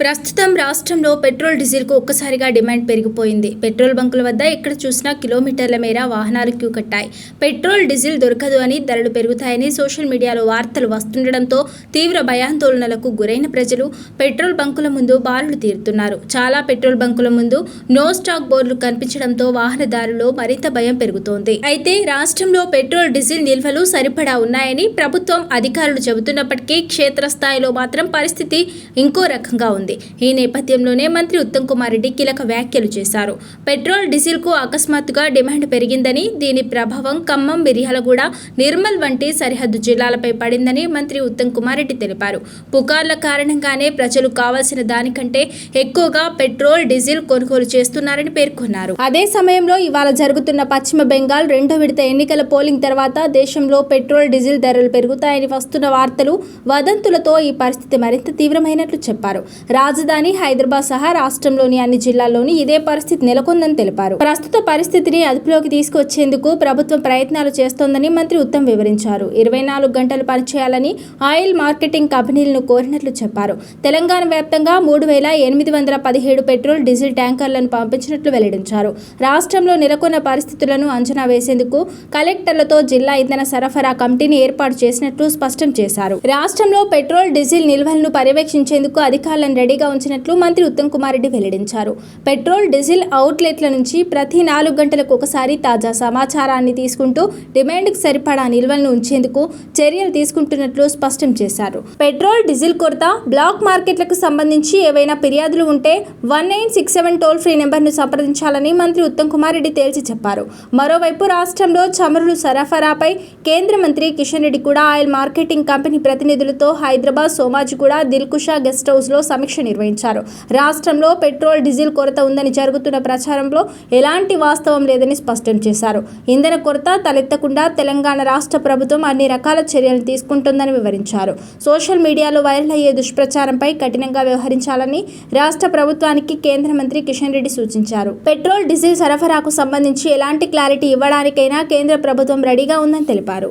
ప్రస్తుతం రాష్ట్రంలో పెట్రోల్ డీజిల్కు ఒక్కసారిగా డిమాండ్ పెరిగిపోయింది. పెట్రోల్ బంకుల వద్ద ఎక్కడ చూసినా కిలోమీటర్ల మేర వాహనాలు క్యూ కట్టాయి. పెట్రోల్ డీజిల్ దొరకదు అని, ధరలు పెరుగుతాయని సోషల్ మీడియాలో వార్తలు వస్తుండటంతో తీవ్ర భయాందోళనలకు గురైన ప్రజలు పెట్రోల్ బంకుల ముందు బారులు తీరుతున్నారు. చాలా పెట్రోల్ బంకుల ముందు నో స్టాక్ బోర్డులు కనిపించడంతో వాహనదారుల్లో మరింత భయం పెరుగుతోంది. అయితే రాష్ట్రంలో పెట్రోల్ డీజిల్ నిల్వలు సరిపడా ఉన్నాయని ప్రభుత్వం అధికారులు చెబుతున్నప్పటికీ క్షేత్రస్థాయిలో మాత్రం పరిస్థితి ఇంకో రకంగా ఉంది. ఈ నేపథ్యంలోనే మంత్రి ఉత్తమ్ కుమార్ రెడ్డి కీలక వ్యాఖ్యలు చేశారు. పెట్రోల్ డీజిల్కు అకస్మాత్తుగా డిమాండ్ పెరిగిందని, దీని ప్రభావం ఖమ్మం, మిర్యాలగూడ, నిర్మల్ వంటి సరిహద్దు జిల్లాలపై పడిందని మంత్రి ఉత్తమ్ కుమార్ రెడ్డి తెలిపారు. పుకార్ల కారణంగానే ప్రజలు కావాల్సిన దానికంటే ఎక్కువగా పెట్రోల్, డీజిల్ కొనుగోలు చేస్తున్నారని పేర్కొన్నారు. అదే సమయంలో ఇవాళ జరుగుతున్న పశ్చిమ బెంగాల్ రెండో విడత ఎన్నికల పోలింగ్ తర్వాత దేశంలో పెట్రోల్, డీజిల్ ధరలు పెరుగుతాయని వస్తున్న వార్తలు, వదంతులతో ఈ పరిస్థితి మరింత తీవ్రమైనట్లు చెప్పారు. రాజధాని హైదరాబాద్ సహా రాష్ట్రంలోని అన్ని జిల్లాల్లోని ఇదే పరిస్థితి నెలకొందని తెలిపారు. ప్రస్తుత పరిస్థితిని అదుపులోకి తీసుకొచ్చేందుకు ప్రభుత్వం ప్రయత్నాలు చేస్తోందని మంత్రి ఉత్తమ్ వివరించారు. 24 గంటలు పనిచేయాలని ఆయిల్ మార్కెటింగ్ కంపెనీలను కోరినట్లు చెప్పారు. తెలంగాణ వ్యాప్తంగా 3,817 పెట్రోల్, డీజిల్ ట్యాంకర్లను పంపించినట్లు వెల్లడించారు. రాష్ట్రంలో నెలకొన్న పరిస్థితులను అంచనా వేసేందుకు కలెక్టర్లతో జిల్లా ఇంధన సరఫరా కమిటీని ఏర్పాటు చేసినట్లు స్పష్టం చేశారు. రాష్ట్రంలో పెట్రోల్, డీజిల్ నిల్వలను పర్యవేక్షించేందుకు అధికారులను రెడీగా ఉంచినట్లు మంత్రి ఉత్తమ్ కుమార్ రెడ్డి వెల్లడించారు. పెట్రోల్, డీజిల్ అవుట్లెట్ల నుంచి ప్రతి 4 గంటలకు ఒకసారి తాజా సమాచారాన్ని తీసుకుంటూ డిమాండ్కు సరిపడా నిల్వలను ఉంచేందుకు చర్యలు తీసుకుంటున్నట్లు స్పష్టం చేశారు. పెట్రోల్, డీజిల్ కొరత, బ్లాక్ మార్కెట్లకు సంబంధించి ఏవైనా ఫిర్యాదులు ఉంటే 1967 టోల్ ఫ్రీ నెంబర్ను సంప్రదించాలని మంత్రి ఉత్తమ్ కుమార్ రెడ్డి తేల్చి చెప్పారు. మరోవైపు రాష్ట్రంలో చమురు సరఫరాపై కేంద్ర మంత్రి కిషన్ రెడ్డి కూడా ఆయిల్ మార్కెటింగ్ కంపెనీ ప్రతినిధులతో హైదరాబాద్, సోమాజిగూడ, దిల్కుషా గెస్ట్ హౌస్లో సమీక్ష నిర్వహించారు. రాష్ట్రంలో పెట్రోల్, డీజిల్ కొరత ఉందని జరుగుతున్న ప్రచారంలో ఎలాంటి వాస్తవం లేదని స్పష్టం చేశారు. ఇంధన కొరత తలెత్తకుండా తెలంగాణ రాష్ట్ర ప్రభుత్వం అన్ని రకాల చర్యలు తీసుకుంటోందని వివరించారు. సోషల్ మీడియాలో వైరల్ అయ్యే దుష్ప్రచారంపై కఠినంగా వ్యవహరించాలని రాష్ట్ర ప్రభుత్వానికి కేంద్ర మంత్రి కిషన్ రెడ్డి సూచించారు. పెట్రోల్, డీజిల్ సరఫరాకు సంబంధించి ఎలాంటి క్లారిటీ ఇవ్వడానికైనా కేంద్ర ప్రభుత్వం రెడీగా ఉందని తెలిపారు.